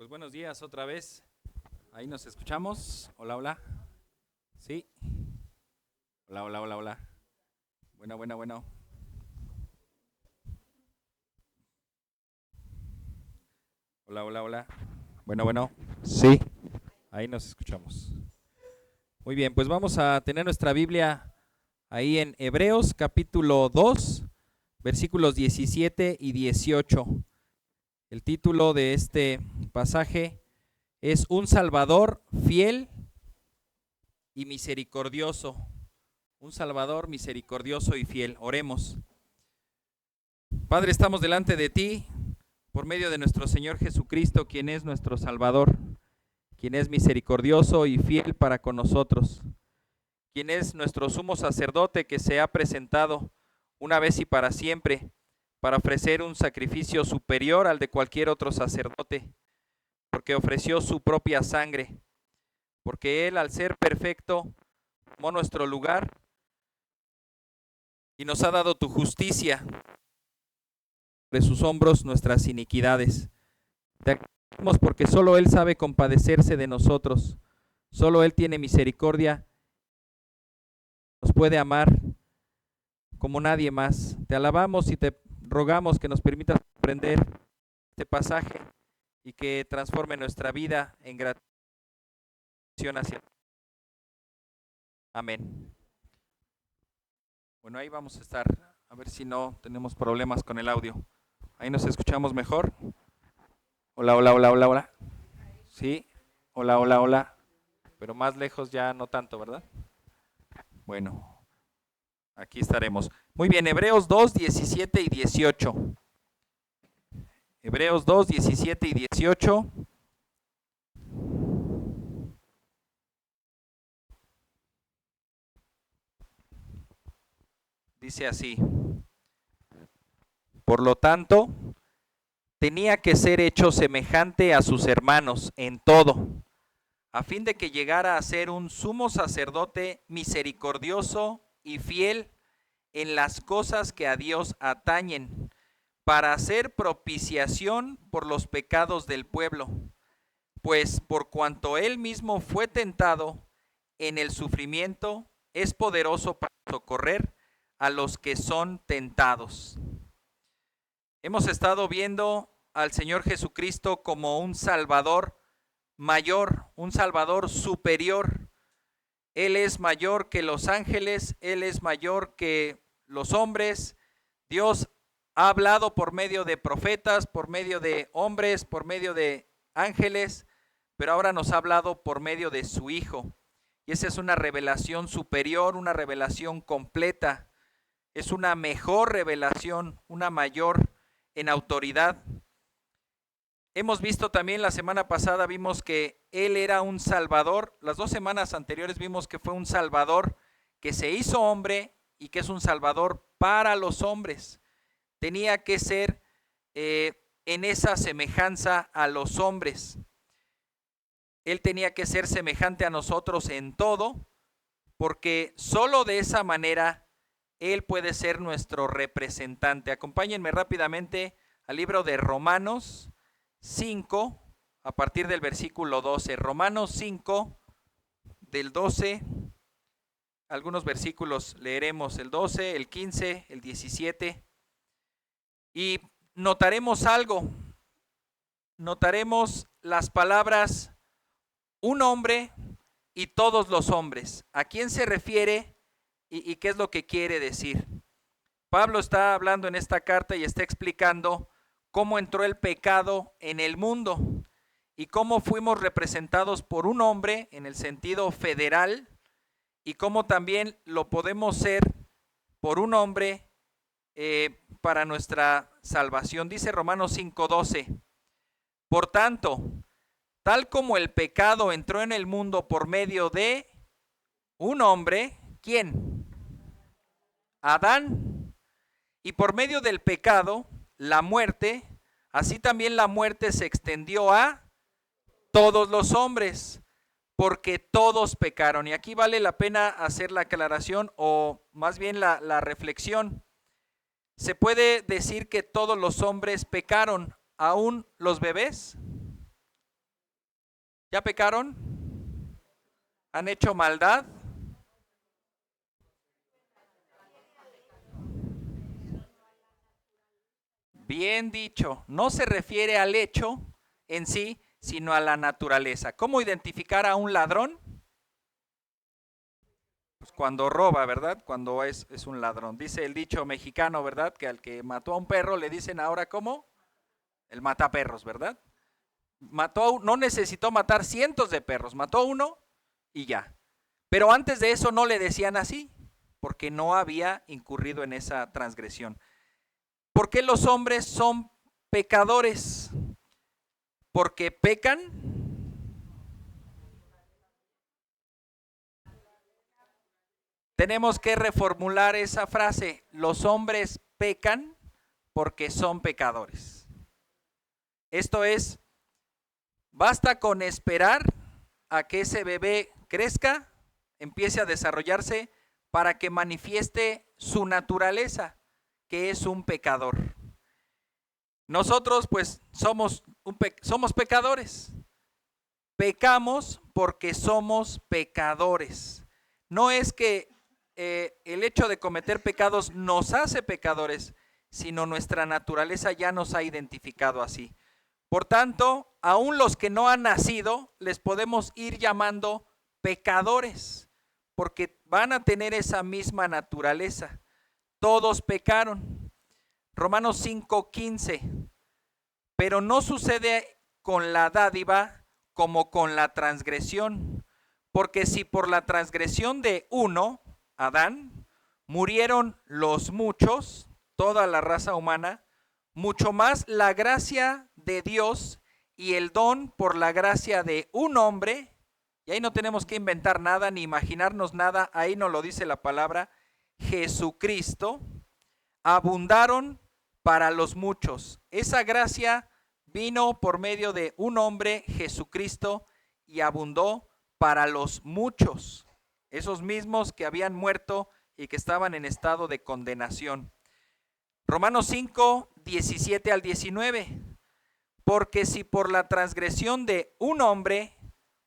Pues buenos días otra vez. Ahí nos escuchamos. Hola, hola. Sí. Hola, hola, hola, hola. Bueno, bueno, bueno. Hola, hola, hola. Bueno, bueno. Sí. Ahí nos escuchamos. Muy bien, pues vamos a tener nuestra Biblia ahí en Hebreos capítulo 2, versículos 17 y 18. El título de este pasaje es Un Salvador fiel y misericordioso. Un Salvador misericordioso y fiel. Oremos. Padre, estamos delante de ti por medio de nuestro Señor Jesucristo, quien es nuestro Salvador, quien es misericordioso y fiel para con nosotros, quien es nuestro sumo sacerdote que se ha presentado una vez y para siempre para ofrecer un sacrificio superior al de cualquier otro sacerdote, porque ofreció su propia sangre, porque Él, al ser perfecto, tomó nuestro lugar y nos ha dado tu justicia, de sus hombros nuestras iniquidades. Te agradecemos porque solo Él sabe compadecerse de nosotros, solo Él tiene misericordia, nos puede amar como nadie más. Te alabamos y te rogamos que nos permitas aprender este pasaje y que transforme nuestra vida en gratitud hacia ti. Amén. Bueno, ahí vamos a estar, a ver si no tenemos problemas con el audio. Ahí nos escuchamos mejor. Hola, hola, hola, hola, hola. Sí, hola, hola, hola. Pero más lejos ya no tanto, ¿verdad? Bueno, aquí estaremos. Muy bien, Hebreos 2, 17 y 18. Hebreos 2, 17 y 18. Dice así: Por lo tanto, tenía que ser hecho semejante a sus hermanos en todo, a fin de que llegara a ser un sumo sacerdote misericordioso y fiel en las cosas que a Dios atañen, para hacer propiciación por los pecados del pueblo. Pues por cuanto él mismo fue tentado en el sufrimiento, es poderoso para socorrer a los que son tentados. Hemos estado viendo al Señor Jesucristo como un Salvador mayor, un Salvador superior. Él es mayor que los ángeles, Él es mayor que los hombres. Dios ha hablado por medio de profetas, por medio de hombres, por medio de ángeles, pero ahora nos ha hablado por medio de su Hijo. Y esa es una revelación superior, una revelación completa. Es una mejor revelación, una mayor en autoridad. Hemos visto también la semana pasada, vimos que Él era un Salvador. Las 2 semanas anteriores vimos que fue un Salvador que se hizo hombre y que es un Salvador para los hombres. Tenía que ser en esa semejanza a los hombres. Él tenía que ser semejante a nosotros en todo, porque solo de esa manera Él puede ser nuestro representante. Acompáñenme rápidamente al libro de Romanos 5, a partir del versículo 12. Romanos 5, del 12, algunos versículos leeremos, el 12, el 15, el 17, y notaremos algo. Notaremos las palabras un hombre y todos los hombres. ¿A quién se refiere y qué es lo que quiere decir? Pablo está hablando en esta carta y está explicando cómo entró el pecado en el mundo y cómo fuimos representados por un hombre en el sentido federal y cómo también lo podemos ser por un hombre para nuestra salvación. Dice Romanos 5:12, por tanto, tal como el pecado entró en el mundo por medio de un hombre, ¿quién? Adán. Y por medio del pecado, la muerte, así también la muerte se extendió a todos los hombres, porque todos pecaron. Y aquí vale la pena hacer la aclaración o más bien la reflexión. ¿Se puede decir que todos los hombres pecaron, aún los bebés? ¿Ya pecaron? ¿Han hecho maldad? Bien dicho, no se refiere al hecho en sí, sino a la naturaleza. ¿Cómo identificar a un ladrón? Pues cuando roba, ¿verdad? Cuando es un ladrón. Dice el dicho mexicano, ¿verdad? Que al que mató a un perro le dicen ahora ¿cómo? El mataperros, ¿verdad? No necesitó matar cientos de perros, mató uno y ya. Pero antes de eso no le decían así, porque no había incurrido en esa transgresión. ¿Por qué los hombres son pecadores? Porque pecan. Tenemos que reformular esa frase. Los hombres pecan porque son pecadores. Esto es, basta con esperar a que ese bebé crezca, empiece a desarrollarse para que manifieste su naturaleza, que es un pecador. Nosotros pues somos pecadores. Pecamos porque somos pecadores. No es que el hecho de cometer pecados nos hace pecadores, sino nuestra naturaleza ya nos ha identificado así. Por tanto, aún los que no han nacido, les podemos ir llamando pecadores, porque van a tener esa misma naturaleza. Todos pecaron. Romanos 5:15. Pero no sucede con la dádiva como con la transgresión, porque si por la transgresión de uno, Adán, murieron los muchos, toda la raza humana, mucho más la gracia de Dios y el don por la gracia de un hombre, y ahí no tenemos que inventar nada ni imaginarnos nada, ahí nos lo dice la palabra, Jesucristo, abundaron para los muchos. Esa gracia vino por medio de un hombre, Jesucristo, y abundó para los muchos, esos mismos que habían muerto y que estaban en estado de condenación. Romanos 5, 17 al 19. Porque si por la transgresión de un hombre,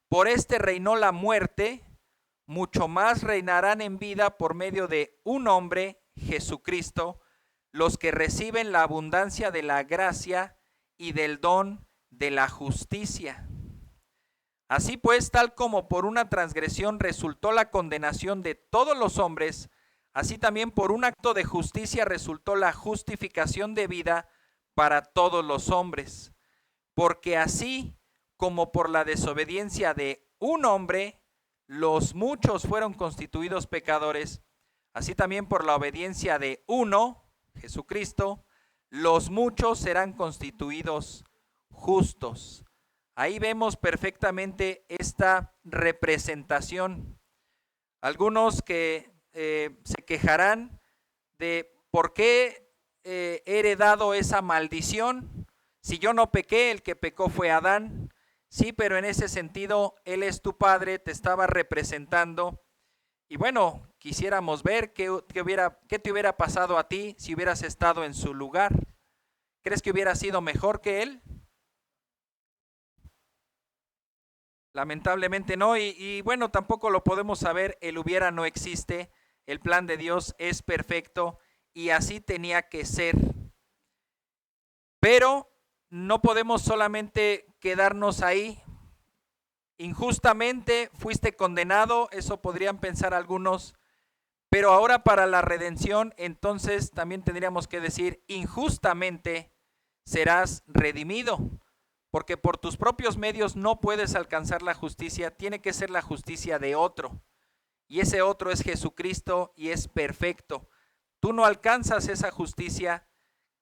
por este reinó la muerte, mucho más reinarán en vida por medio de un hombre, Jesucristo, los que reciben la abundancia de la gracia y del don de la justicia. Así pues, tal como por una transgresión resultó la condenación de todos los hombres, así también por un acto de justicia resultó la justificación de vida para todos los hombres. Porque así como por la desobediencia de un hombre, los muchos fueron constituidos pecadores, así también por la obediencia de uno, Jesucristo, los muchos serán constituidos justos. Ahí vemos perfectamente esta representación. Algunos que se quejarán de por qué he heredado esa maldición. Si yo no pequé, el que pecó fue Adán. Sí, pero en ese sentido, Él es tu padre, te estaba representando. Y bueno, quisiéramos ver qué te hubiera pasado a ti si hubieras estado en su lugar. ¿Crees que hubiera sido mejor que Él? Lamentablemente no, y bueno, tampoco lo podemos saber, el hubiera no existe, el plan de Dios es perfecto y así tenía que ser. Pero no podemos solamente quedarnos ahí. Injustamente fuiste condenado, eso podrían pensar algunos, pero ahora para la redención, entonces también tendríamos que decir, injustamente serás redimido, porque por tus propios medios no puedes alcanzar la justicia, tiene que ser la justicia de otro, y ese otro es Jesucristo y es perfecto. Tú no alcanzas esa justicia,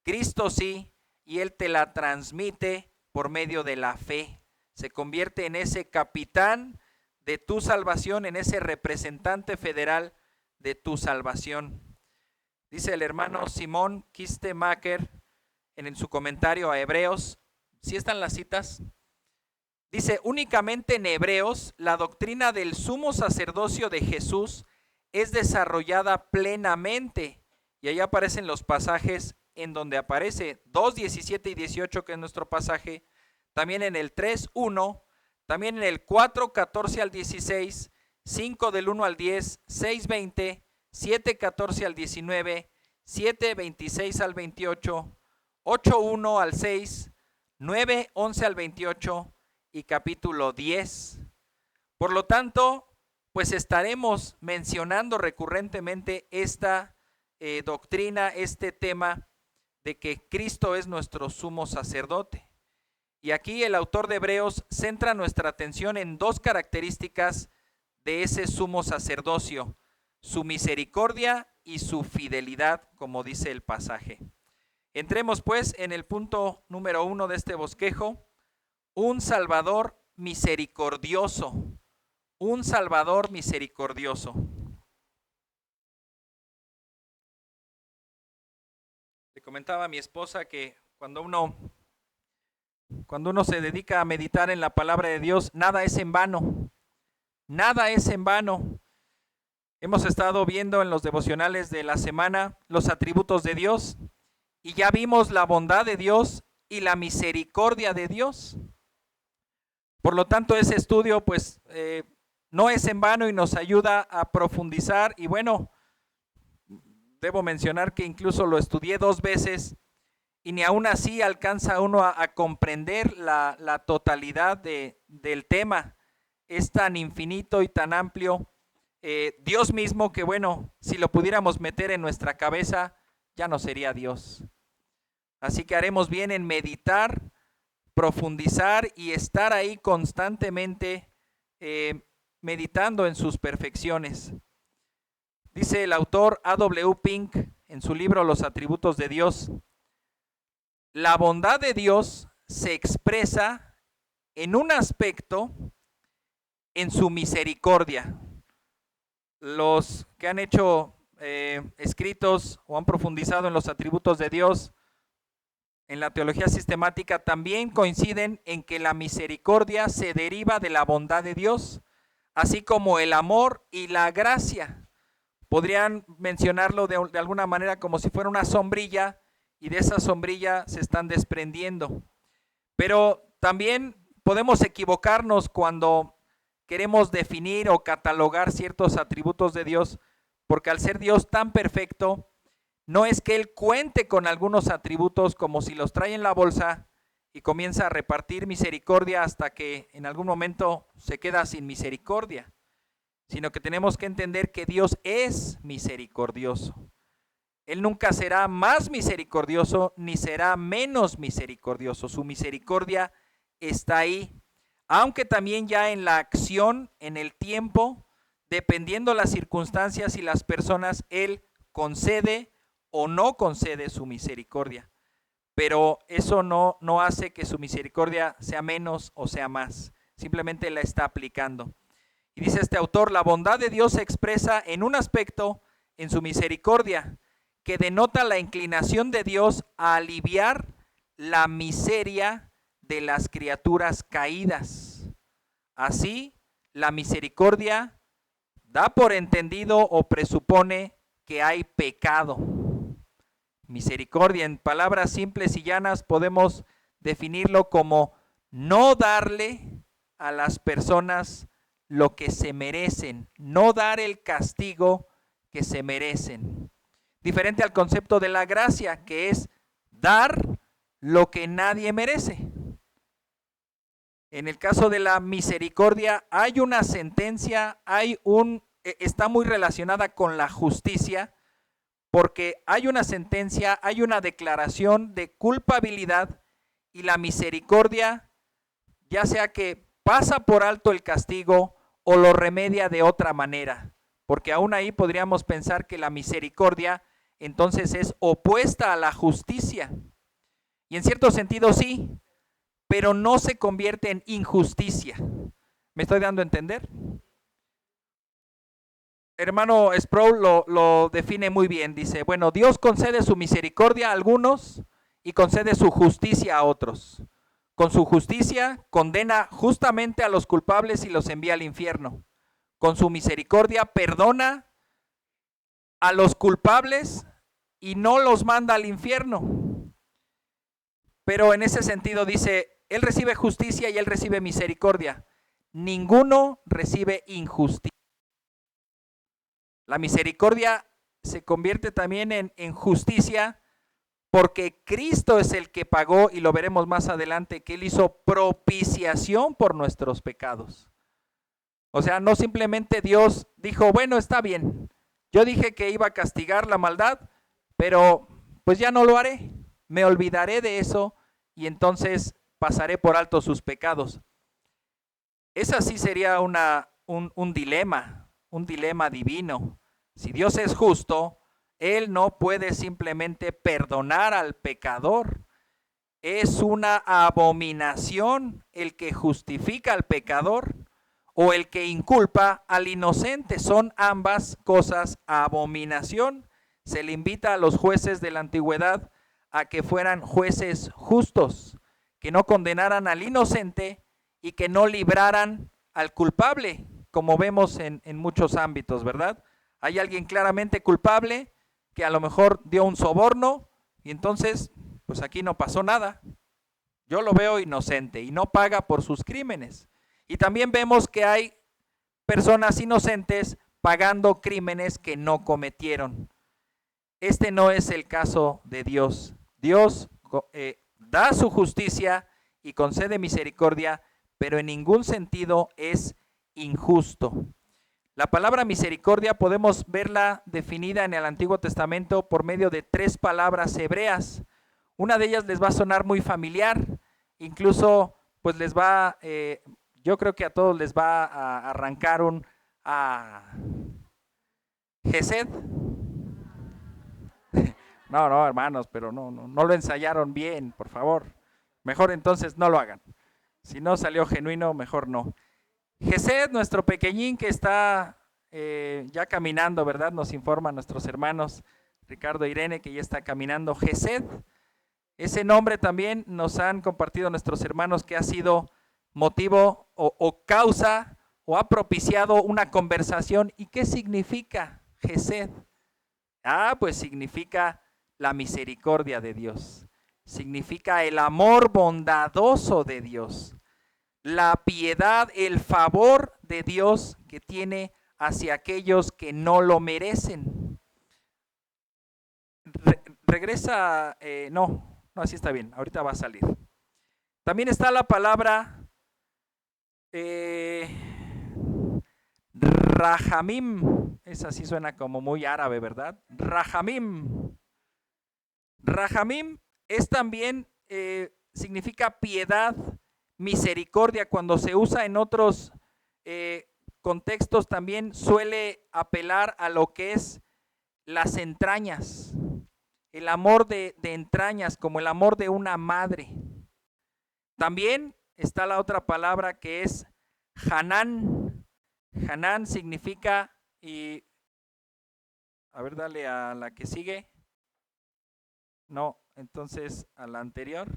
Cristo sí, y Él te la transmite por medio de la fe. Se convierte en ese capitán de tu salvación, en ese representante federal de tu salvación. Dice el hermano Simón Kistemacher en su comentario a Hebreos, ¿sí están las citas? Dice, únicamente en Hebreos la doctrina del sumo sacerdocio de Jesús es desarrollada plenamente. Y ahí aparecen los pasajes en donde aparece 2, 17 y 18, que es nuestro pasaje. También en el 3, 1, También en el 4, 14 al 16, 5 del 1 al 10, 6, 20, 7, 14 al 19, 7, 26 al 28, 8, 1 al 6, 9, 11 al 28 y capítulo 10. Por lo tanto, pues estaremos mencionando recurrentemente esta doctrina, este tema de que Cristo es nuestro sumo sacerdote. Y aquí el autor de Hebreos centra nuestra atención en dos características de ese sumo sacerdocio: su misericordia y su fidelidad, como dice el pasaje. Entremos pues en el punto número 1 de este bosquejo: un Salvador misericordioso. Un Salvador misericordioso. Le comentaba a mi esposa que cuando uno se dedica a meditar en la palabra de Dios, nada es en vano. Nada es en vano. Hemos estado viendo en los devocionales de la semana los atributos de Dios y ya vimos la bondad de Dios y la misericordia de Dios. Por lo tanto, ese estudio pues no es en vano y nos ayuda a profundizar. Y bueno, debo mencionar que incluso lo estudié 2 veces y ni aún así alcanza uno a comprender la totalidad del tema. Es tan infinito y tan amplio. Dios mismo que bueno, si lo pudiéramos meter en nuestra cabeza, ya no sería Dios. Así que haremos bien en meditar, profundizar y estar ahí constantemente meditando en sus perfecciones. Dice el autor A.W. Pink en su libro Los atributos de Dios: la bondad de Dios se expresa en un aspecto, en su misericordia. Los que han hecho escritos o han profundizado en los atributos de Dios en la teología sistemática también coinciden en que la misericordia se deriva de la bondad de Dios, así como el amor y la gracia. Podrían mencionarlo de alguna manera como si fuera una sombrilla, y de esa sombrilla se están desprendiendo. Pero también podemos equivocarnos cuando queremos definir o catalogar ciertos atributos de Dios, porque al ser Dios tan perfecto, no es que Él cuente con algunos atributos como si los trae en la bolsa y comienza a repartir misericordia hasta que en algún momento se queda sin misericordia, sino que tenemos que entender que Dios es misericordioso. Él nunca será más misericordioso ni será menos misericordioso. Su misericordia está ahí, aunque también ya en la acción, en el tiempo, dependiendo las circunstancias y las personas, Él concede o no concede su misericordia. Pero eso no hace que su misericordia sea menos o sea más. Simplemente la está aplicando. Y dice este autor: la bondad de Dios se expresa en un aspecto, en su misericordia, que denota la inclinación de Dios a aliviar la miseria de las criaturas caídas. Así, la misericordia da por entendido o presupone que hay pecado. Misericordia, en palabras simples y llanas, podemos definirlo como no darle a las personas lo que se merecen, no dar el castigo que se merecen. Diferente al concepto de la gracia, que es dar lo que nadie merece. En el caso de la misericordia hay una sentencia, está muy relacionada con la justicia, porque hay una sentencia, hay una declaración de culpabilidad, y la misericordia, ya sea que pasa por alto el castigo o lo remedia de otra manera, porque aún ahí podríamos pensar que la misericordia entonces es opuesta a la justicia. Y en cierto sentido sí, pero no se convierte en injusticia. ¿Me estoy dando a entender? Hermano Sproul lo define muy bien. Dice, bueno, Dios concede su misericordia a algunos y concede su justicia a otros. Con su justicia condena justamente a los culpables y los envía al infierno. Con su misericordia perdona a los culpables y no los manda al infierno. Pero en ese sentido dice, Él recibe justicia y Él recibe misericordia. ninguno recibe injusticia. La misericordia se convierte también en justicia porque Cristo es el que pagó, y lo veremos más adelante, que Él hizo propiciación por nuestros pecados. O sea, no simplemente Dios dijo, bueno, está bien, yo dije que iba a castigar la maldad, pero pues ya no lo haré, me olvidaré de eso y entonces pasaré por alto sus pecados. Esa sí sería un dilema divino. Si Dios es justo, Él no puede simplemente perdonar al pecador. Es una abominación el que justifica al pecador o el que inculpa al inocente. Son ambas cosas abominación. Se le invita a los jueces de la antigüedad a que fueran jueces justos, que no condenaran al inocente y que no libraran al culpable, como vemos en muchos ámbitos, ¿verdad? Hay alguien claramente culpable que a lo mejor dio un soborno y entonces, pues aquí no pasó nada. Yo lo veo inocente y no paga por sus crímenes. Y también vemos que hay personas inocentes pagando crímenes que no cometieron. Este no es el caso de Dios. Dios da su justicia y concede misericordia, pero en ningún sentido es injusto. La palabra misericordia podemos verla definida en el Antiguo Testamento por medio de 3 palabras hebreas. Una de ellas les va a sonar muy familiar, incluso pues les va, yo creo que a todos les va a arrancar un Gesed. No, hermanos, pero no lo ensayaron bien, por favor. Mejor entonces no lo hagan. Si no salió genuino, mejor no. Gesed, nuestro pequeñín que está ya caminando, ¿verdad? Nos informan nuestros hermanos Ricardo e Irene que ya está caminando. Gesed, ese nombre también nos han compartido nuestros hermanos que ha sido motivo o causa o ha propiciado una conversación. ¿Y qué significa Gesed? Pues significa la misericordia de Dios, significa el amor bondadoso de Dios, la piedad, el favor de Dios que tiene hacia aquellos que no lo merecen. Regresa, no, así está bien, ahorita va a salir. También está la palabra Rahamim, esa sí suena como muy árabe, ¿verdad? Rahamim. Rahamim es también, significa piedad, misericordia. Cuando se usa en otros contextos también suele apelar a lo que es las entrañas, el amor de entrañas, como el amor de una madre. También está la otra palabra que es Hanán. Hanán significa, y a ver, dale a la que sigue. No, entonces a la anterior.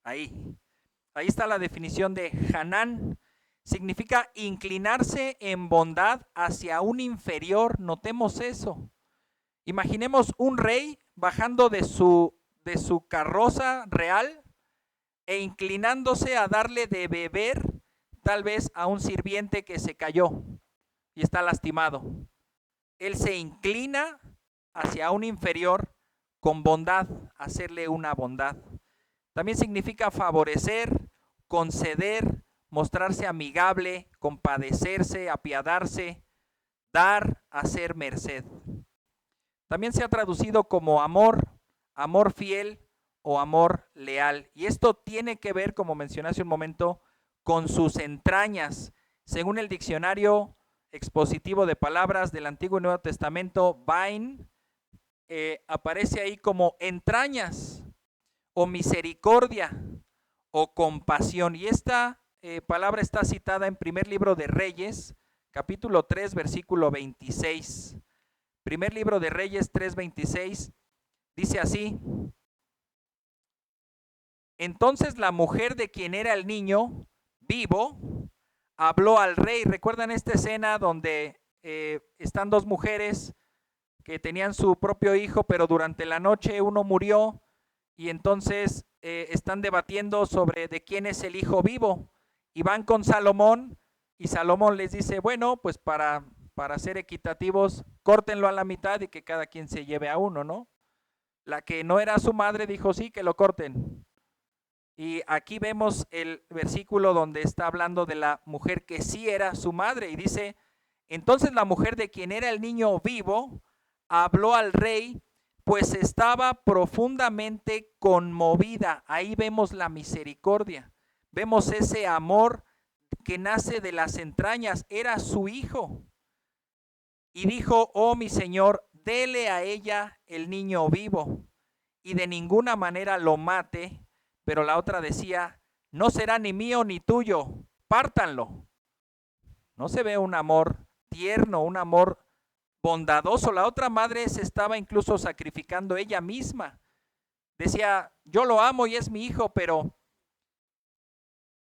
Ahí está la definición de Hanán. Significa inclinarse en bondad hacia un inferior. Notemos eso. Imaginemos un rey bajando de su carroza real e inclinándose a darle de beber tal vez a un sirviente que se cayó y está lastimado. Él se inclina hacia un inferior con bondad, hacerle una bondad. También significa favorecer, conceder, mostrarse amigable, compadecerse, apiadarse, dar, hacer merced. También se ha traducido como amor, amor fiel o amor leal. Y esto tiene que ver, como mencioné hace un momento, con sus entrañas. Según el diccionario expositivo de palabras del Antiguo y Nuevo Testamento, Vain, aparece ahí como entrañas o misericordia o compasión. Y esta palabra está citada en primer libro de Reyes, capítulo 3, versículo 26. Primer libro de Reyes 3:26 dice así: entonces la mujer de quien era el niño vivo habló al rey. ¿Recuerdan esta escena donde están 2 mujeres que tenían su propio hijo, pero durante la noche uno murió y entonces están debatiendo sobre de quién es el hijo vivo y van con Salomón y Salomón les dice, bueno, pues para ser equitativos, córtenlo a la mitad y que cada quien se lleve a uno, ¿no? La que no era su madre dijo, sí, que lo corten. Y aquí vemos el versículo donde está hablando de la mujer que sí era su madre y dice, entonces la mujer de quien era el niño vivo habló al rey, pues estaba profundamente conmovida. Ahí vemos la misericordia, vemos ese amor que nace de las entrañas, era su hijo. Y dijo, oh mi señor, dele a ella el niño vivo y de ninguna manera lo mate. Pero la otra decía, no será ni mío ni tuyo, pártanlo. No se ve un amor tierno, un amor bondadoso. La otra madre se estaba incluso sacrificando ella misma. Decía, yo lo amo y es mi hijo, pero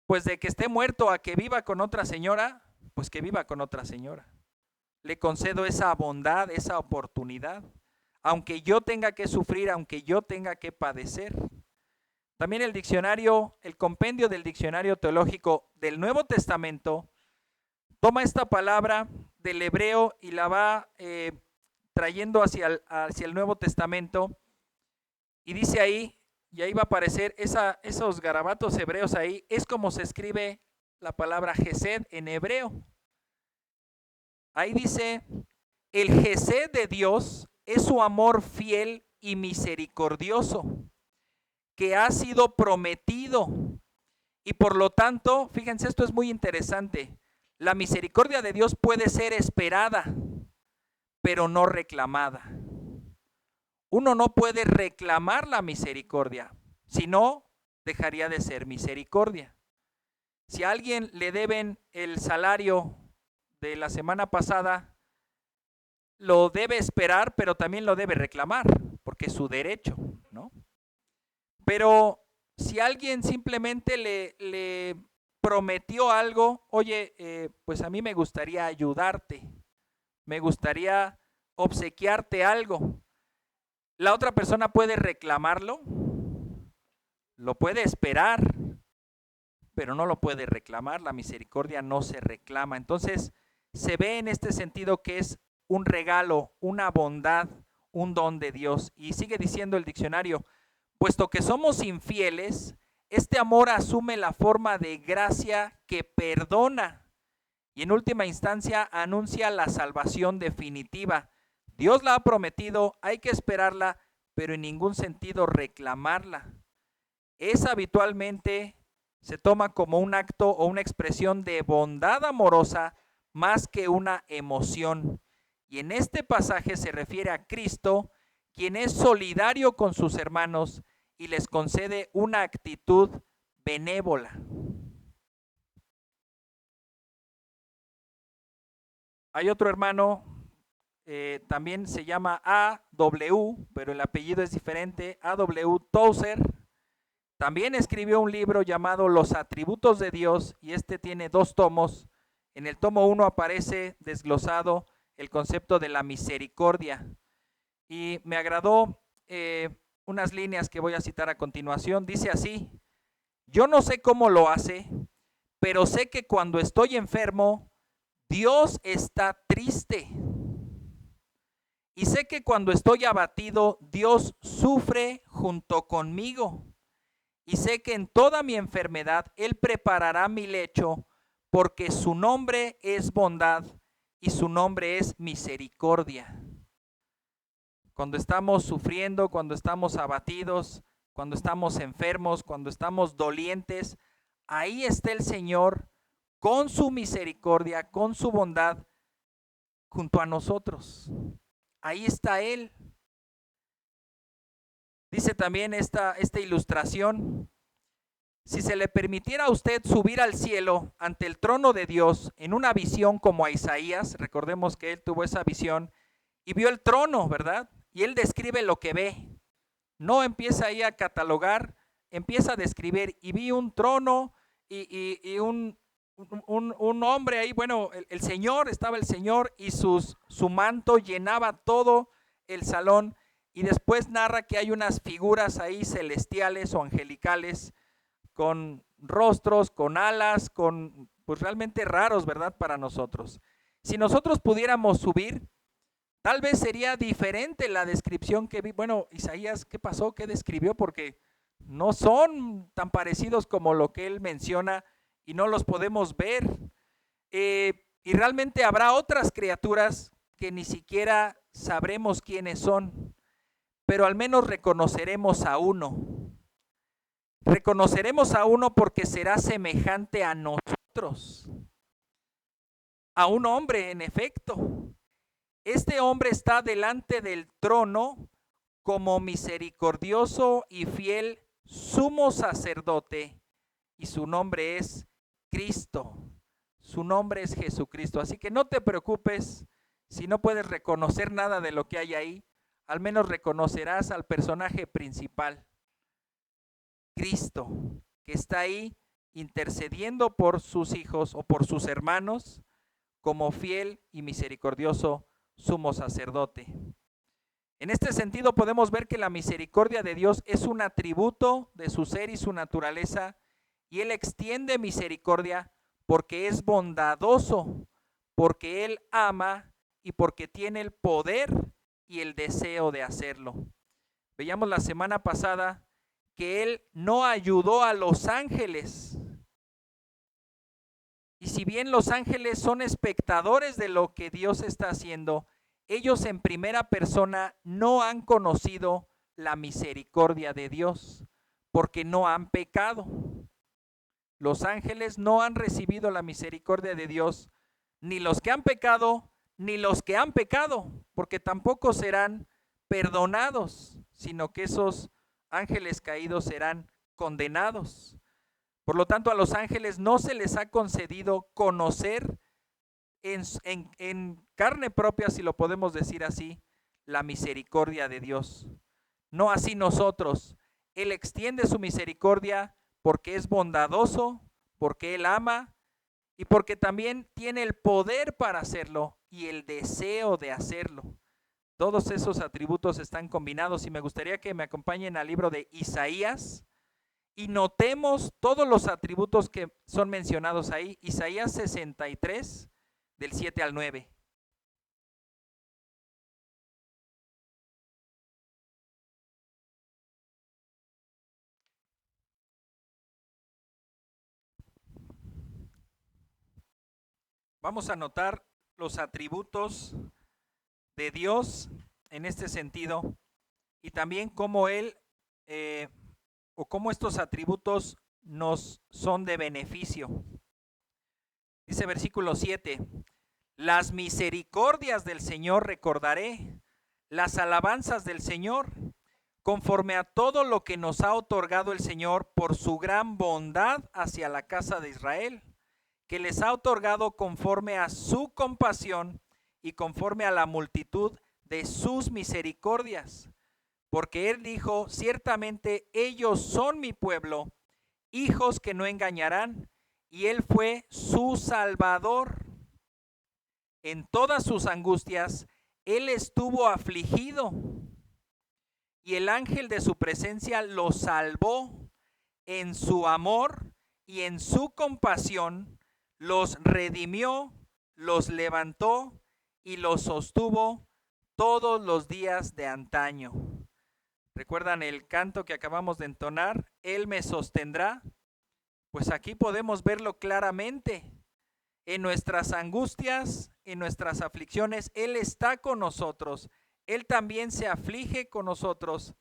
pues de que esté muerto a que viva con otra señora, pues que viva con otra señora. Le concedo esa bondad, esa oportunidad, aunque yo tenga que sufrir, aunque yo tenga que padecer. También el diccionario, el compendio del diccionario teológico del Nuevo Testamento, toma esta palabra del hebreo y la va trayendo hacia el Nuevo Testamento y dice ahí, y ahí va a aparecer esos garabatos hebreos ahí, es como se escribe la palabra Gesed en hebreo. Ahí dice, el Gesed de Dios es su amor fiel y misericordioso, que ha sido prometido. Y por lo tanto, fíjense, esto es muy interesante. La misericordia de Dios puede ser esperada, pero no reclamada. Uno no puede reclamar la misericordia, si no, dejaría de ser misericordia. Si a alguien le deben el salario de la semana pasada, lo debe esperar, pero también lo debe reclamar, porque es su derecho, ¿no? Pero si alguien simplemente le prometió algo, oye, pues a mí me gustaría ayudarte, me gustaría obsequiarte algo. La otra persona puede reclamarlo, lo puede esperar, pero no lo puede reclamar. La misericordia no se reclama. Entonces, se ve en este sentido que es un regalo, una bondad, un don de Dios. Y sigue diciendo el diccionario, puesto que somos infieles, este amor asume la forma de gracia que perdona y en última instancia anuncia la salvación definitiva. Dios la ha prometido, hay que esperarla, pero en ningún sentido reclamarla. Es habitualmente, se toma como un acto o una expresión de bondad amorosa más que una emoción. Y en este pasaje se refiere a Cristo, quien es solidario con sus hermanos y les concede una actitud benévola. Hay otro hermano, también se llama A.W., pero el apellido es diferente, A.W. Tozer. También escribió un libro llamado Los Atributos de Dios y este tiene 2 tomos. En el tomo 1 aparece desglosado el concepto de la misericordia. Y me agradó unas líneas que voy a citar a continuación. Dice así, yo no sé cómo lo hace, pero sé que cuando estoy enfermo, Dios está triste. Y sé que cuando estoy abatido, Dios sufre junto conmigo. Y sé que en toda mi enfermedad Él preparará mi lecho, porque su nombre es bondad y su nombre es misericordia. Cuando estamos sufriendo, cuando estamos abatidos, cuando estamos enfermos, cuando estamos dolientes, ahí está el Señor con su misericordia, con su bondad, junto a nosotros. Ahí está Él. Dice también esta ilustración, si se le permitiera a usted subir al cielo ante el trono de Dios en una visión como a Isaías, recordemos que él tuvo esa visión y vio el trono, ¿verdad? Y él describe lo que ve. No empieza ahí a catalogar, empieza a describir y vi un trono y un hombre ahí, bueno, el Señor, estaba el Señor y su manto llenaba todo el salón. y después narra que hay unas figuras ahí celestiales o angelicales con rostros, con alas, con pues realmente raros, ¿verdad? Para nosotros. Si nosotros pudiéramos subir, tal vez sería diferente la descripción que vi. Bueno, Isaías, ¿qué pasó? ¿Qué describió? Porque no son tan parecidos como lo que él menciona y no los podemos ver. Y realmente habrá otras criaturas que ni siquiera sabremos quiénes son, pero al menos reconoceremos a uno. Reconoceremos a uno porque será semejante a nosotros, a un hombre en efecto. Este hombre está delante del trono como misericordioso y fiel sumo sacerdote, y su nombre es Cristo. Su nombre es Jesucristo. Así que no te preocupes si no puedes reconocer nada de lo que hay ahí. Al menos reconocerás al personaje principal, Cristo, que está ahí intercediendo por sus hijos o por sus hermanos como fiel y misericordioso sumo sacerdote. En este sentido podemos ver que la misericordia de Dios es un atributo de su ser y su naturaleza, y Él extiende misericordia porque es bondadoso, porque Él ama y porque tiene el poder y el deseo de hacerlo. Veíamos la semana pasada que Él no ayudó a los ángeles. Y si bien los ángeles son espectadores de lo que Dios está haciendo, ellos en primera persona no han conocido la misericordia de Dios, porque no han pecado. Los ángeles no han recibido la misericordia de Dios, ni los que han pecado, ni los que han pecado, porque tampoco serán perdonados, sino que esos ángeles caídos serán condenados. Por lo tanto, a los ángeles no se les ha concedido conocer en carne propia, si lo podemos decir así, la misericordia de Dios. No así nosotros. Él extiende su misericordia porque es bondadoso, porque Él ama y porque también tiene el poder para hacerlo y el deseo de hacerlo. Todos esos atributos están combinados y me gustaría que me acompañen al libro de Isaías y notemos todos los atributos que son mencionados ahí. Isaías 63, del 7 al 9. Vamos a notar los atributos de Dios en este sentido y también cómo Él o cómo estos atributos nos son de beneficio. Dice versículo 7, las misericordias del Señor recordaré, las alabanzas del Señor, conforme a todo lo que nos ha otorgado el Señor por su gran bondad hacia la casa de Israel, que les ha otorgado conforme a su compasión y conforme a la multitud de sus misericordias. Porque Él dijo, ciertamente ellos son mi pueblo, hijos que no engañarán, y Él fue su Salvador. En todas sus angustias, Él estuvo afligido, y el ángel de su presencia lo salvó. En su amor y en su compasión los redimió, los levantó y los sostuvo todos los días de antaño. ¿Recuerdan el canto que acabamos de entonar? Él me sostendrá. Pues aquí podemos verlo claramente. En nuestras angustias, en nuestras aflicciones, Él está con nosotros. Él también se aflige con nosotros,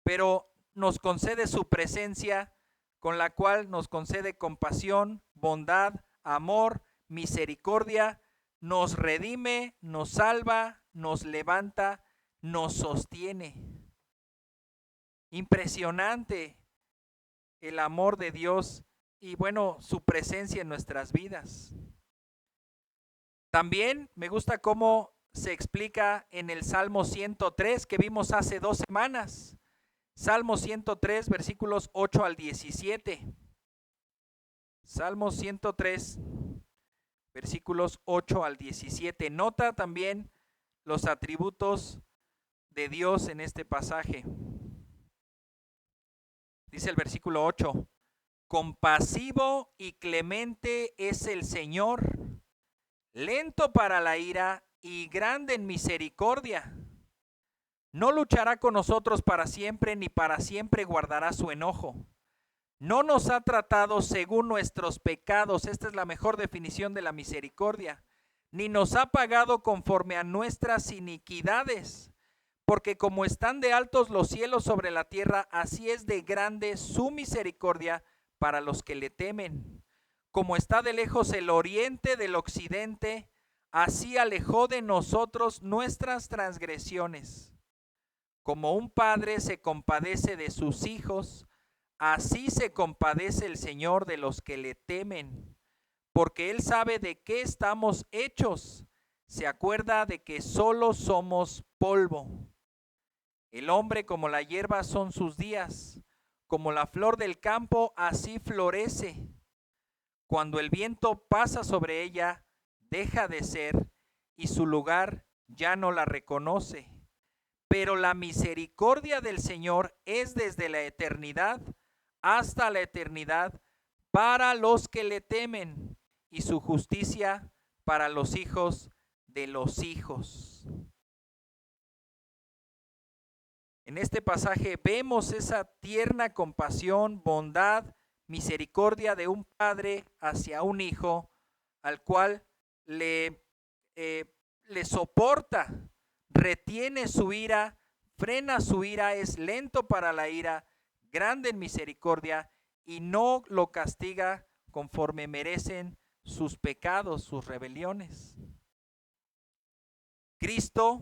pero nos concede su presencia, con la cual nos concede compasión, bondad, amor, misericordia, nos redime, nos salva, nos levanta, nos sostiene. Impresionante el amor de Dios y bueno, su presencia en nuestras vidas. También me gusta cómo se explica en el Salmo 103 que vimos hace 2 semanas. Salmo 103, versículos 8 al 17. Salmo 103, versículos 8 al 17. Nota también los atributos de Dios en este pasaje. Dice el versículo 8, compasivo y clemente es el Señor, lento para la ira y grande en misericordia. No luchará con nosotros para siempre, ni para siempre guardará su enojo. No nos ha tratado según nuestros pecados, esta es la mejor definición de la misericordia, ni nos ha pagado conforme a nuestras iniquidades. Porque como están de altos los cielos sobre la tierra, así es de grande su misericordia para los que le temen. Como está de lejos el oriente del occidente, así alejó de nosotros nuestras transgresiones. Como un padre se compadece de sus hijos, así se compadece el Señor de los que le temen, porque Él sabe de qué estamos hechos, se acuerda de que solo somos polvo. El hombre como la hierba son sus días, como la flor del campo así florece. Cuando el viento pasa sobre ella, deja de ser, y su lugar ya no la reconoce. Pero la misericordia del Señor es desde la eternidad hasta la eternidad para los que le temen, y su justicia para los hijos de los hijos. En este pasaje vemos esa tierna compasión, bondad, misericordia de un padre hacia un hijo al cual le soporta, retiene su ira, frena su ira, es lento para la ira, grande en misericordia y no lo castiga conforme merecen sus pecados, sus rebeliones. Cristo,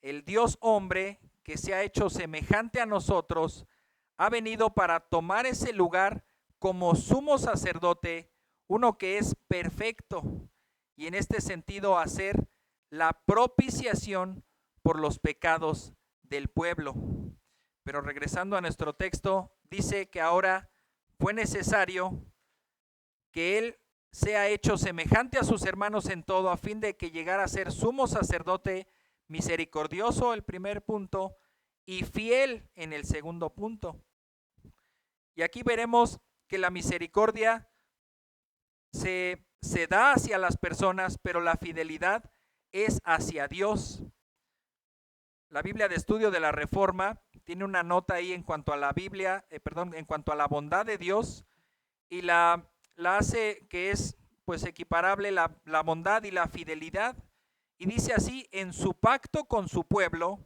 el Dios hombre, que se ha hecho semejante a nosotros, ha venido para tomar ese lugar como sumo sacerdote, uno que es perfecto, y en este sentido hacer la propiciación por los pecados del pueblo. Pero regresando a nuestro texto, dice que ahora fue necesario que Él sea hecho semejante a sus hermanos en todo, a fin de que llegara a ser sumo sacerdote misericordioso, el primer punto, y fiel en el segundo punto. Y aquí veremos que la misericordia se da hacia las personas, pero la fidelidad es hacia Dios. La Biblia de Estudio de la Reforma tiene una nota ahí en cuanto a la Biblia, en cuanto a la bondad de Dios, y la hace que es pues equiparable la bondad y la fidelidad. Y dice así, en su pacto con su pueblo,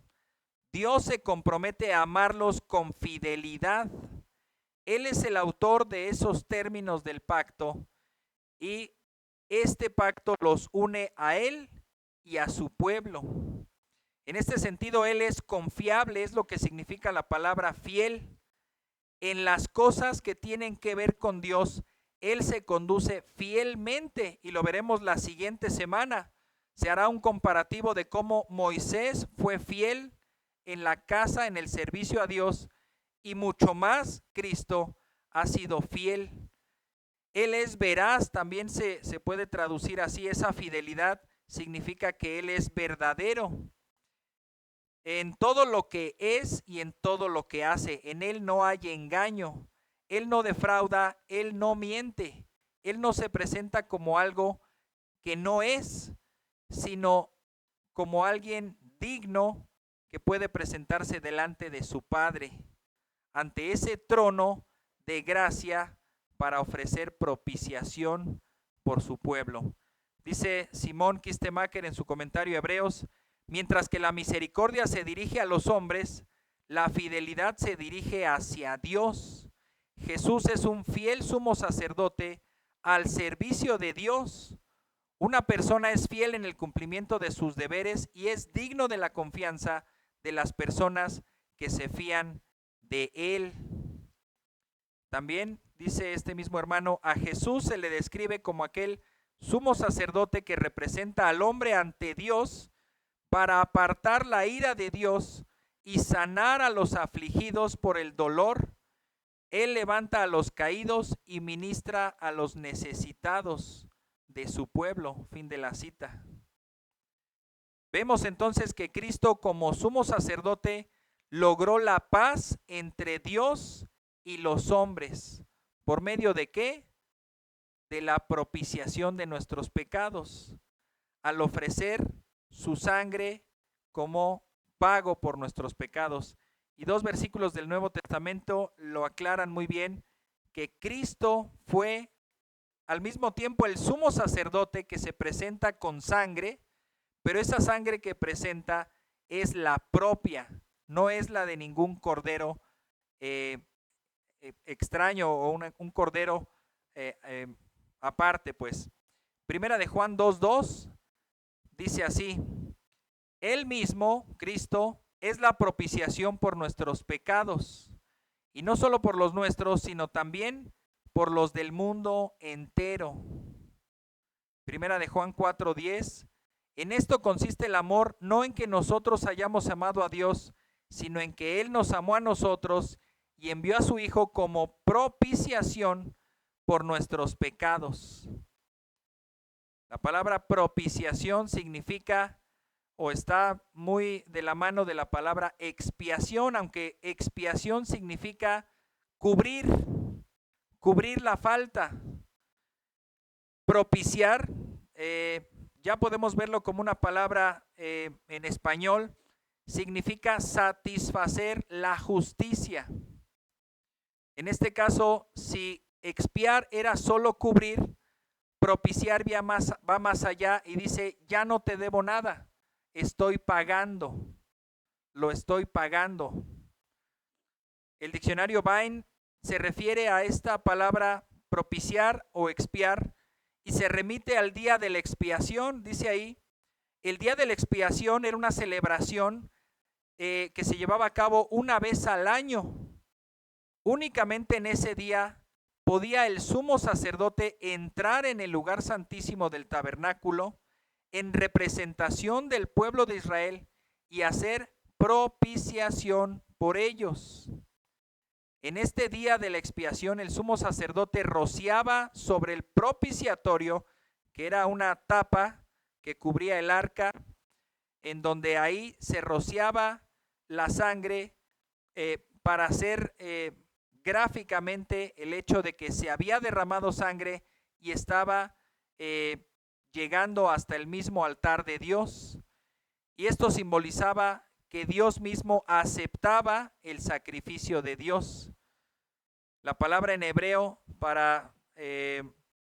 Dios se compromete a amarlos con fidelidad. Él es el autor de esos términos del pacto y este pacto los une a Él y a su pueblo. En este sentido, Él es confiable, es lo que significa la palabra fiel. En las cosas que tienen que ver con Dios, Él se conduce fielmente y lo veremos la siguiente semana. Se hará un comparativo de cómo Moisés fue fiel en la casa, en el servicio a Dios, y mucho más Cristo ha sido fiel. Él es veraz, también se puede traducir así, esa fidelidad significa que Él es verdadero en todo lo que es y en todo lo que hace. En Él no hay engaño, Él no defrauda, Él no miente, Él no se presenta como algo que no es, sino como alguien digno que puede presentarse delante de su Padre, ante ese trono de gracia para ofrecer propiciación por su pueblo. Dice Simón Kistemaker en su comentario a Hebreos, mientras que la misericordia se dirige a los hombres, la fidelidad se dirige hacia Dios. Jesús es un fiel sumo sacerdote al servicio de Dios. Una persona es fiel en el cumplimiento de sus deberes y es digno de la confianza de las personas que se fían de él. También dice este mismo hermano, a Jesús se le describe como aquel sumo sacerdote que representa al hombre ante Dios para apartar la ira de Dios y sanar a los afligidos por el dolor. Él levanta a los caídos y ministra a los necesitados de su pueblo. Fin de la cita. Vemos entonces que Cristo como sumo sacerdote logró la paz entre Dios y los hombres. ¿Por medio de qué? De la propiciación de nuestros pecados, al ofrecer su sangre como pago por nuestros pecados. Y dos versículos del Nuevo Testamento lo aclaran muy bien, que Cristo fue al mismo tiempo el sumo sacerdote que se presenta con sangre, pero esa sangre que presenta es la propia, no es la de ningún cordero eh, extraño o un cordero eh, eh, aparte, pues. Primera de Juan 2:2 dice así: Él mismo, Cristo, es la propiciación por nuestros pecados, y no solo por los nuestros, sino también por los del mundo entero. Primera de Juan 4:10: En esto consiste el amor, no en que nosotros hayamos amado a Dios, sino en que Él nos amó a nosotros y envió a su Hijo como propiciación por nuestros pecados. La palabra propiciación significa o está muy de la mano de la palabra expiación, aunque expiación significa cubrir, cubrir la falta. Propiciar, ya podemos verlo como una palabra en español, significa satisfacer la justicia. En este caso, si expiar era solo cubrir, propiciar va más allá y dice, ya no te debo nada, estoy pagando, lo estoy pagando. El diccionario Vine se refiere a esta palabra propiciar o expiar y se remite al día de la expiación. Dice ahí, el día de la expiación era una celebración que se llevaba a cabo una vez al año. Únicamente en ese día podía el sumo sacerdote entrar en el lugar santísimo del tabernáculo en representación del pueblo de Israel y hacer propiciación por ellos. En este día de la expiación, el sumo sacerdote rociaba sobre el propiciatorio, que era una tapa que cubría el arca, en donde ahí se rociaba la sangre para hacer gráficamente el hecho de que se había derramado sangre y estaba llegando hasta el mismo altar de Dios. Y esto simbolizaba que Dios mismo aceptaba el sacrificio de Dios. La palabra en hebreo para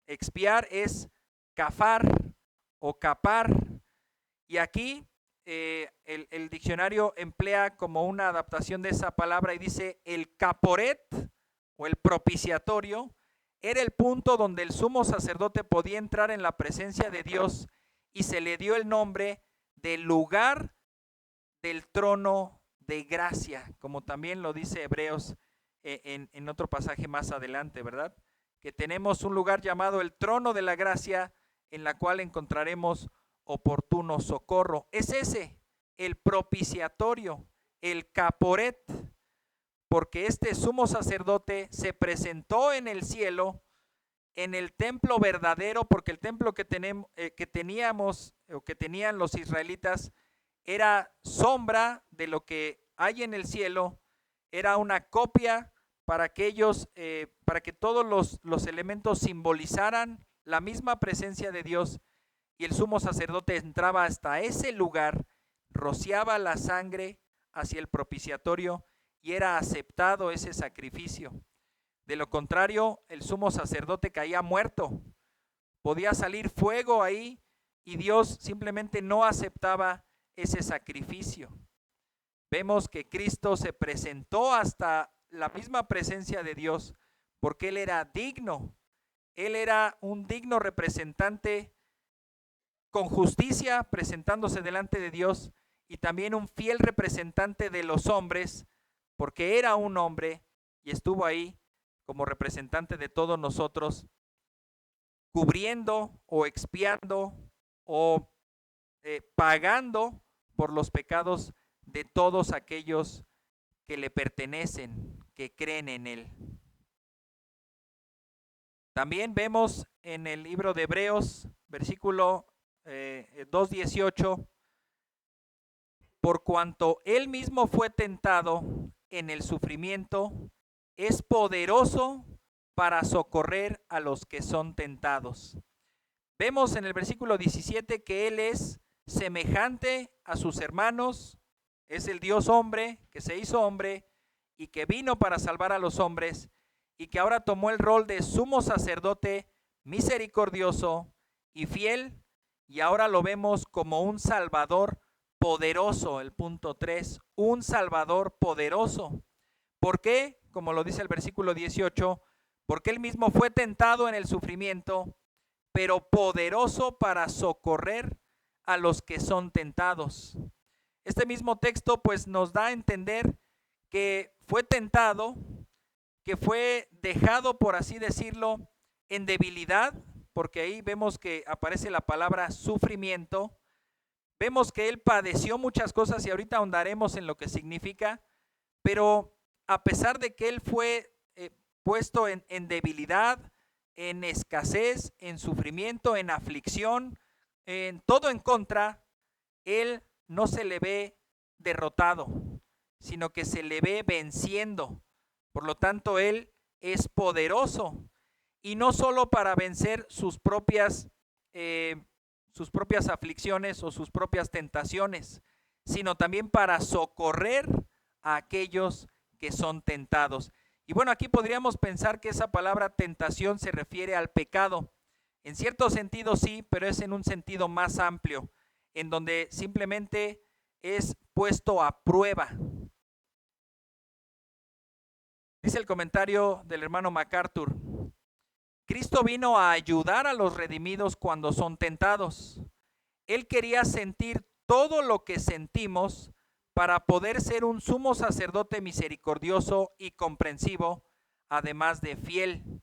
expiar es kafar o kapar. Y aquí el diccionario emplea como una adaptación de esa palabra y dice el caporet o el propiciatorio era el punto donde el sumo sacerdote podía entrar en la presencia de Dios y se le dio el nombre del lugar del trono de gracia, como también lo dice Hebreos en otro pasaje más adelante, ¿verdad? Que tenemos un lugar llamado el trono de la gracia en la cual encontraremos oportuno socorro. Es ese, el propiciatorio, el caporet, porque este sumo sacerdote se presentó en el cielo, en el templo verdadero, porque el templo que teníamos o que tenían los israelitas era sombra de lo que hay en el cielo, era una copia para que ellos, para que todos los elementos simbolizaran la misma presencia de Dios, y el sumo sacerdote entraba hasta ese lugar, rociaba la sangre hacia el propiciatorio y era aceptado ese sacrificio. De lo contrario, el sumo sacerdote caía muerto. Podía salir fuego ahí y Dios simplemente no aceptaba ese sacrificio. Vemos que Cristo se presentó hasta la misma presencia de Dios porque Él era digno. Él era un digno representante con justicia presentándose delante de Dios y también un fiel representante de los hombres porque era un hombre y estuvo ahí como representante de todos nosotros, cubriendo o expiando o pagando por los pecados de todos aquellos que le pertenecen, que creen en Él. También vemos en el libro de Hebreos, versículo 2:18, por cuanto él mismo fue tentado en el sufrimiento, es poderoso para socorrer a los que son tentados. Vemos en el versículo 17 que él es semejante a sus hermanos, es el Dios hombre que se hizo hombre y que vino para salvar a los hombres y que ahora tomó el rol de sumo sacerdote misericordioso y fiel, y ahora lo vemos como un Salvador poderoso, el punto 3, un Salvador poderoso. ¿Por qué? Como lo dice el versículo 18, porque él mismo fue tentado en el sufrimiento, pero poderoso para socorrer a los que son tentados. Este mismo texto pues nos da a entender que fue tentado, que fue dejado, por así decirlo, en debilidad, porque ahí vemos que aparece la palabra sufrimiento. Vemos que él padeció muchas cosas y ahorita ahondaremos en lo que significa, pero a pesar de que él fue puesto en debilidad, en escasez, en sufrimiento, en aflicción, en todo en contra, él no se le ve derrotado, sino que se le ve venciendo. Por lo tanto, él es poderoso, y no solo para vencer sus propias aflicciones o sus propias tentaciones, sino también para socorrer a aquellos que son tentados. Y bueno, aquí podríamos pensar que esa palabra tentación se refiere al pecado. En cierto sentido sí, pero es en un sentido más amplio, en donde simplemente es puesto a prueba. Dice el comentario del hermano MacArthur: Cristo vino a ayudar a los redimidos cuando son tentados. Él quería sentir todo lo que sentimos para poder ser un sumo sacerdote misericordioso y comprensivo, además de fiel.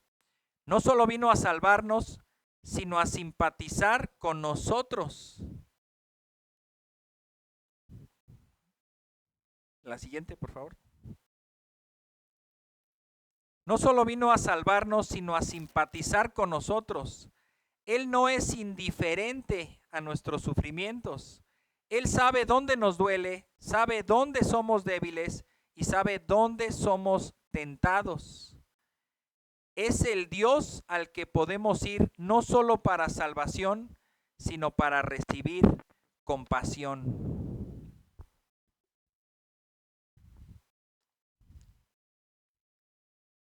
No solo vino a salvarnos, sino a simpatizar con nosotros. La siguiente, por favor. No solo vino a salvarnos, sino a simpatizar con nosotros. Él no es indiferente a nuestros sufrimientos. Él sabe dónde nos duele, sabe dónde somos débiles y sabe dónde somos tentados. Es el Dios al que podemos ir no solo para salvación, sino para recibir compasión.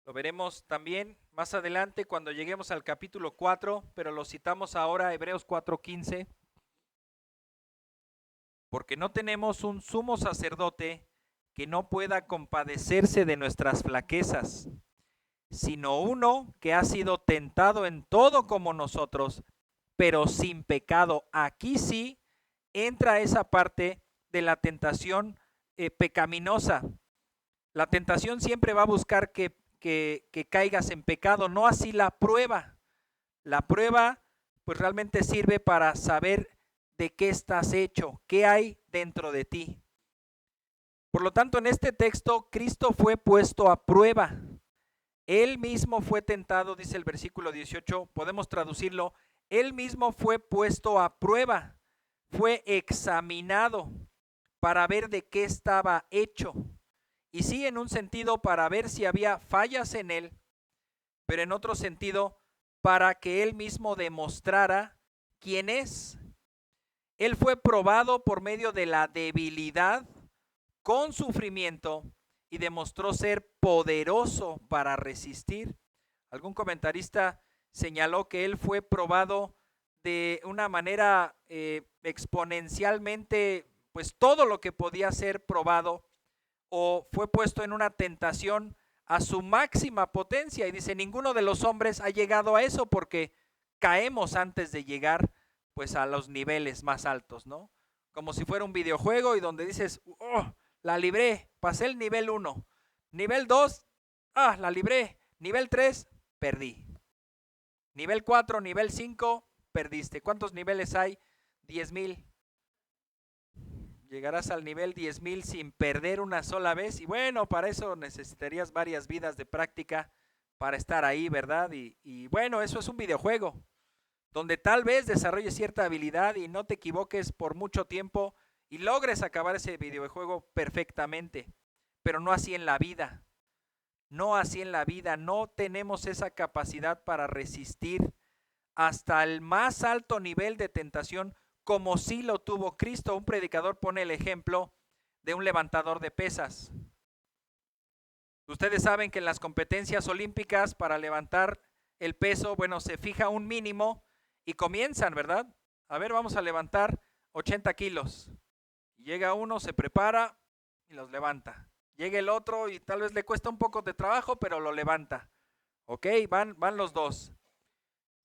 Lo veremos también más adelante cuando lleguemos al capítulo 4, pero lo citamos ahora, Hebreos 4:15. Porque no tenemos un sumo sacerdote que no pueda compadecerse de nuestras flaquezas, sino uno que ha sido tentado en todo como nosotros, pero sin pecado. Aquí sí entra esa parte de la tentación pecaminosa. La tentación siempre va a buscar que caigas en pecado, no así la prueba. La prueba pues realmente sirve para saber de qué estás hecho, qué hay dentro de ti. Por lo tanto, en este texto, Cristo fue puesto a prueba. Él mismo fue tentado, dice el versículo 18, podemos traducirlo, él mismo fue puesto a prueba, fue examinado para ver de qué estaba hecho. Y sí, en un sentido, para ver si había fallas en él, pero en otro sentido, para que él mismo demostrara quién es. Él fue probado por medio de la debilidad, con sufrimiento, y demostró ser poderoso para resistir. Algún comentarista señaló que él fue probado de una manera exponencialmente, pues todo lo que podía ser probado, o fue puesto en una tentación a su máxima potencia. Y dice, ninguno de los hombres ha llegado a eso, porque caemos antes de llegar pues a los niveles más altos, ¿no? Como si fuera un videojuego y donde dices, oh, la libré, pasé el nivel 1, nivel 2, la libré, nivel 3, perdí, nivel 4, nivel 5, perdiste. ¿Cuántos niveles hay? 10,000. Llegarás al nivel 10,000 sin perder una sola vez, y bueno, para eso necesitarías varias vidas de práctica para estar ahí, ¿verdad? Y bueno, eso es un videojuego donde tal vez desarrolles cierta habilidad y no te equivoques por mucho tiempo y logres acabar ese videojuego perfectamente, pero no así en la vida. No así en la vida, no tenemos esa capacidad para resistir hasta el más alto nivel de tentación como sí lo tuvo Cristo. Un predicador pone el ejemplo de un levantador de pesas. Ustedes saben que en las competencias olímpicas para levantar el peso, bueno, se fija un mínimo y comienzan, ¿verdad? A ver, vamos a levantar 80 kilos. Y llega uno, se prepara y los levanta. Llega el otro y tal vez le cuesta un poco de trabajo, pero lo levanta. Ok, van los dos.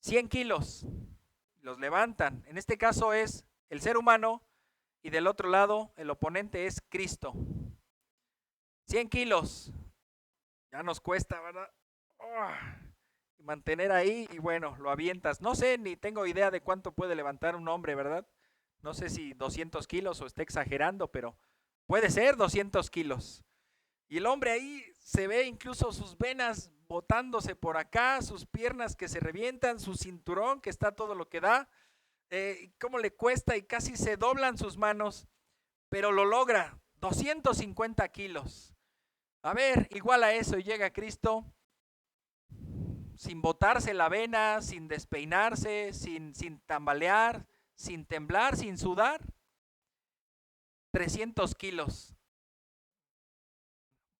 100 kilos, los levantan. En este caso es el ser humano y del otro lado el oponente es Cristo. 100 kilos, ya nos cuesta, ¿verdad? Mantener ahí y bueno, lo avientas. No sé, ni tengo idea de cuánto puede levantar un hombre, ¿verdad? No sé si 200 kilos o esté exagerando, pero puede ser 200 kilos. Y el hombre ahí se ve incluso sus venas botándose por acá, sus piernas que se revientan, su cinturón que está todo lo que da. Cómo le cuesta y casi se doblan sus manos, pero lo logra. 250 kilos. A ver, igual a eso y llega Cristo sin botarse la vena, sin despeinarse, sin tambalear, sin temblar, sin sudar. 300 kilos.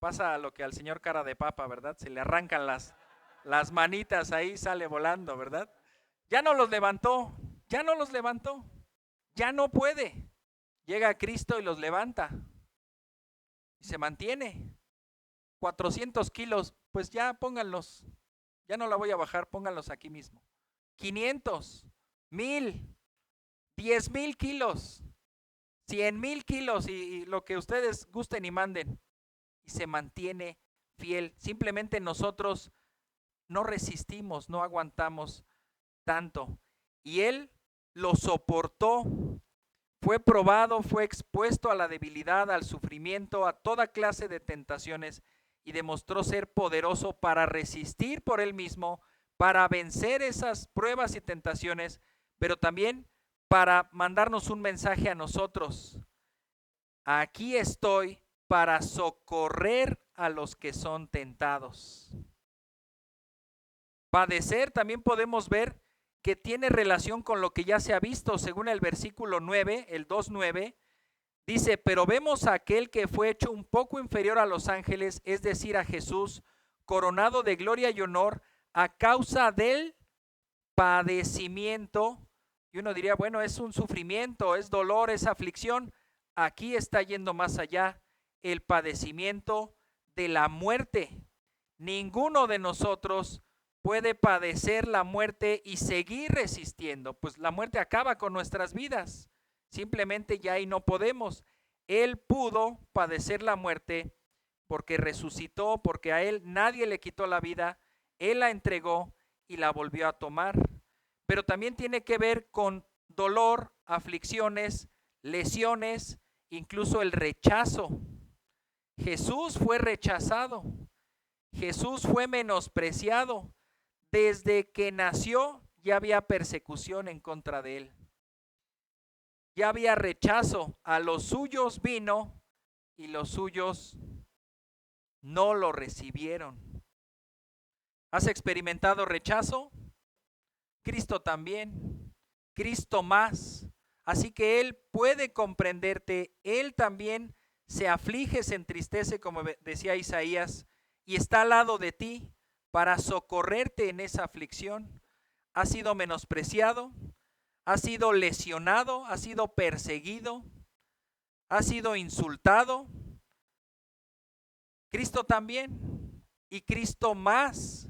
Pasa lo que al señor cara de papa, ¿verdad? Se le arrancan las manitas ahí, sale volando, ¿verdad? Ya no los levantó, ya no los levantó, ya no puede. Llega Cristo y los levanta y se mantiene. 400 kilos, pues ya pónganlos, ya no la voy a bajar, pónganlos aquí mismo. 500, 1000, 10,000 kilos, 100,000 kilos y lo que ustedes gusten y manden. Y se mantiene fiel. Simplemente nosotros no resistimos, no aguantamos tanto. Y Él lo soportó, fue probado, fue expuesto a la debilidad, al sufrimiento, a toda clase de tentaciones y demostró ser poderoso para resistir por Él mismo, para vencer esas pruebas y tentaciones, pero también para mandarnos un mensaje a nosotros. Aquí estoy para socorrer a los que son tentados. Padecer también podemos ver que tiene relación con lo que ya se ha visto, según el versículo 9, el 2:9, dice, pero vemos a aquel que fue hecho un poco inferior a los ángeles, es decir, a Jesús, coronado de gloria y honor a causa del padecimiento. Y uno diría, bueno, es un sufrimiento, es dolor, es aflicción. Aquí está yendo más allá, el padecimiento de la muerte. Ninguno de nosotros puede padecer la muerte y seguir resistiendo, pues la muerte acaba con nuestras vidas. Simplemente ya ahí no podemos. Él pudo padecer la muerte porque resucitó, porque a Él nadie le quitó la vida, Él la entregó y la volvió a tomar. Pero también tiene que ver con dolor, aflicciones, lesiones, incluso el rechazo. Jesús fue rechazado, Jesús fue menospreciado. Desde que nació ya había persecución en contra de él. Ya había rechazo. A los suyos vino y los suyos no lo recibieron. ¿Has experimentado rechazo? Cristo también. Cristo más. Así que Él puede comprenderte. Él también se aflige, se entristece, como decía Isaías, y está al lado de ti para socorrerte en esa aflicción. Has sido menospreciado, has sido lesionado, has sido perseguido, has sido insultado. Cristo también y Cristo más.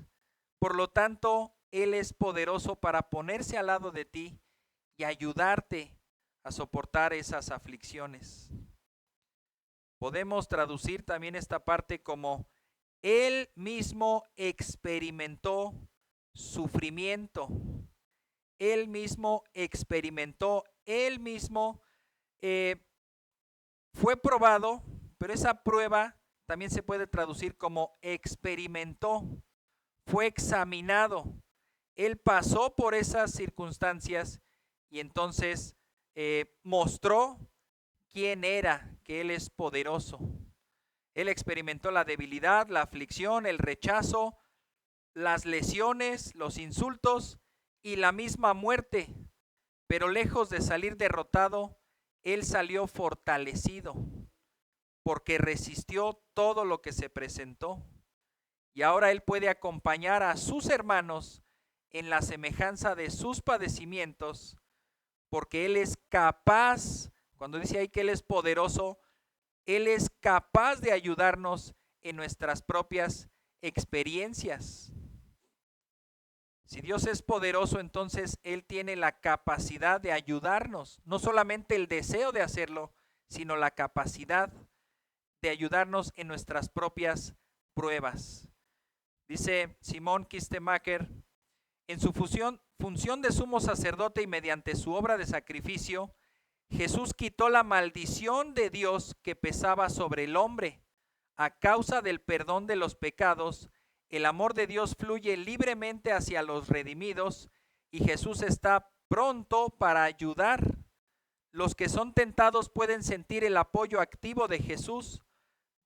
Por lo tanto, Él es poderoso para ponerse al lado de ti y ayudarte a soportar esas aflicciones. Podemos traducir también esta parte como Él mismo experimentó sufrimiento. Él mismo experimentó, Él mismo fue probado, pero esa prueba también se puede traducir como experimentó, fue examinado. Él pasó por esas circunstancias y entonces mostró quién era, que Él es poderoso. Él experimentó la debilidad, la aflicción, el rechazo, las lesiones, los insultos y la misma muerte. Pero lejos de salir derrotado, Él salió fortalecido, porque resistió todo lo que se presentó. Y ahora Él puede acompañar a sus hermanos en la semejanza de sus padecimientos, porque Él es capaz, cuando dice ahí que Él es poderoso, Él es capaz de ayudarnos en nuestras propias experiencias. Si Dios es poderoso, entonces Él tiene la capacidad de ayudarnos, no solamente el deseo de hacerlo, sino la capacidad de ayudarnos en nuestras propias pruebas. Dice Simón Kistemacher, en su función de sumo sacerdote y mediante su obra de sacrificio, Jesús quitó la maldición de Dios que pesaba sobre el hombre. A causa del perdón de los pecados, el amor de Dios fluye libremente hacia los redimidos y Jesús está pronto para ayudar. Los que son tentados pueden sentir el apoyo activo de Jesús,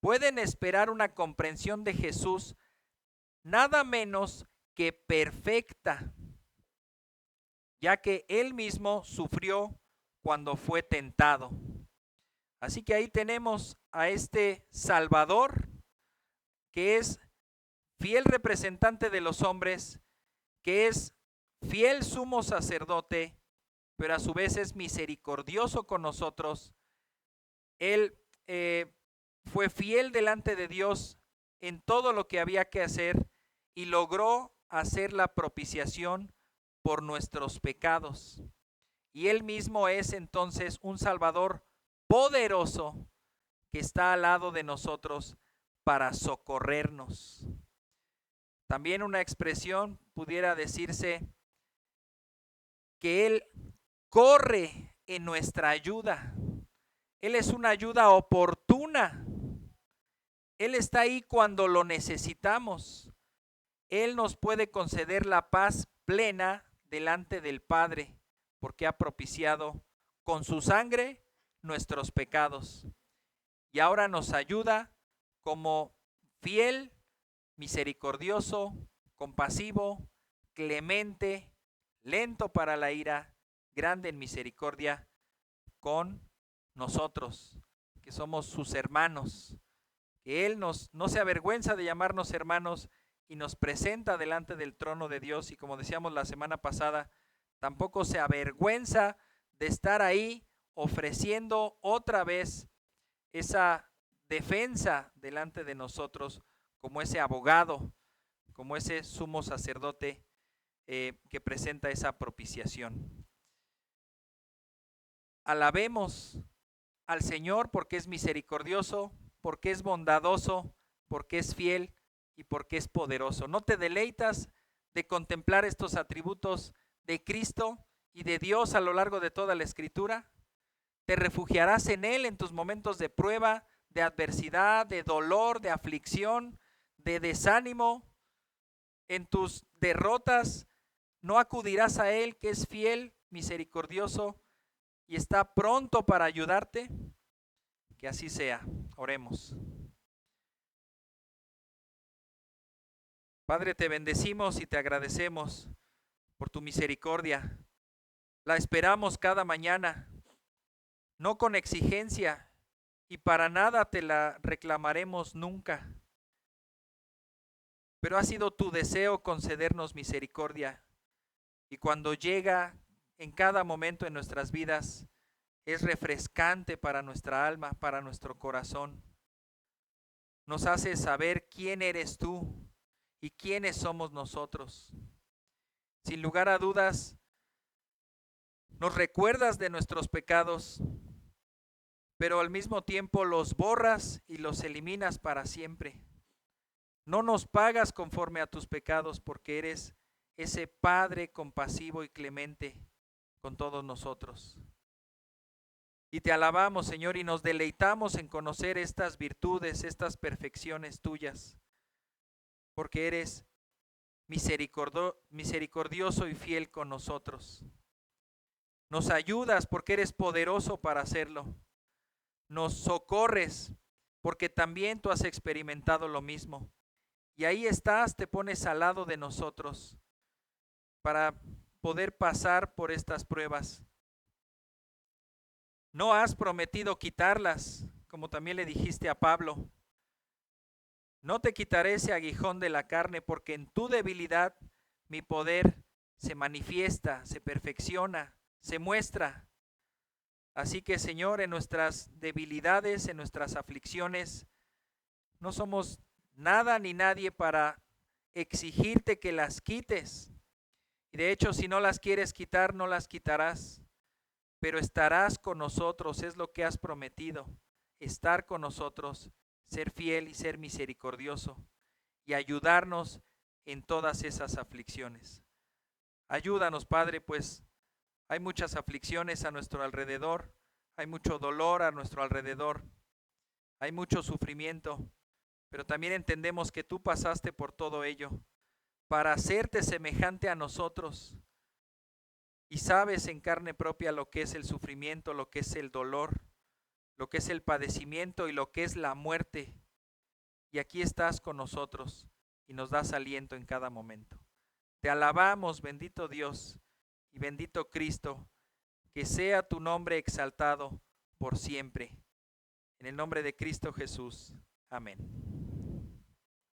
pueden esperar una comprensión de Jesús nada menos que perfecta, ya que Él mismo sufrió cuando fue tentado. Así que ahí tenemos a este Salvador, que es fiel representante de los hombres, que es fiel sumo sacerdote, pero a su vez es misericordioso con nosotros. Él fue fiel delante de Dios en todo lo que había que hacer y logró hacer la propiciación por nuestros pecados. Y Él mismo es entonces un Salvador poderoso que está al lado de nosotros para socorrernos. También una expresión pudiera decirse que Él corre en nuestra ayuda. Él es una ayuda oportuna. Él está ahí cuando lo necesitamos. Él nos puede conceder la paz plena delante del Padre, porque ha propiciado con su sangre nuestros pecados. Y ahora nos ayuda como fiel, misericordioso, compasivo, clemente, lento para la ira, grande en misericordia con nosotros, que somos sus hermanos. Que Él no se avergüenza de llamarnos hermanos y nos presenta delante del trono de Dios. Y como decíamos la semana pasada, tampoco se avergüenza de estar ahí ofreciendo otra vez esa defensa delante de nosotros como ese abogado, como ese sumo sacerdote que presenta esa propiciación. Alabemos al Señor porque es misericordioso, porque es bondadoso, porque es fiel y porque es poderoso. ¿No te deleitas de contemplar estos atributos de Cristo y de Dios a lo largo de toda la Escritura? ¿Te refugiarás en Él en tus momentos de prueba, de adversidad, de dolor, de aflicción, de desánimo? En tus derrotas, ¿no acudirás a Él que es fiel, misericordioso y está pronto para ayudarte? Que así sea. Oremos. Padre, te bendecimos y te agradecemos por tu misericordia. La esperamos cada mañana, no con exigencia, y para nada te la reclamaremos nunca. Pero ha sido tu deseo concedernos misericordia, y cuando llega en cada momento en nuestras vidas, es refrescante para nuestra alma, para nuestro corazón. Nos hace saber quién eres tú y quiénes somos nosotros. Sin lugar a dudas, nos recuerdas de nuestros pecados, pero al mismo tiempo los borras y los eliminas para siempre. No nos pagas conforme a tus pecados porque eres ese Padre compasivo y clemente con todos nosotros. Y te alabamos, Señor, y nos deleitamos en conocer estas virtudes, estas perfecciones tuyas, porque eres misericordioso y fiel con nosotros. Nos ayudas porque eres poderoso para hacerlo. nos socorres, porque también tú has experimentado lo mismo. Y ahí estás, te pones al lado de nosotros para poder pasar por estas pruebas. No has prometido quitarlas, como también le dijiste a Pablo. No te quitaré ese aguijón de la carne, porque en tu debilidad mi poder se manifiesta, se perfecciona, se muestra. Así que, Señor, en nuestras debilidades, en nuestras aflicciones, no somos nada ni nadie para exigirte que las quites. Y de hecho, si no las quieres quitar, no las quitarás, pero estarás con nosotros, es lo que has prometido, estar con nosotros, ser fiel y ser misericordioso y ayudarnos en todas esas aflicciones. Ayúdanos, Padre, pues hay muchas aflicciones a nuestro alrededor, hay mucho dolor a nuestro alrededor, hay mucho sufrimiento, pero también entendemos que tú pasaste por todo ello para hacerte semejante a nosotros y sabes en carne propia lo que es el sufrimiento, lo que es el dolor, lo que es el padecimiento y lo que es la muerte. Y aquí estás con nosotros y nos das aliento en cada momento. Te alabamos, bendito Dios y bendito Cristo, que sea tu nombre exaltado por siempre. En el nombre de Cristo Jesús. Amén.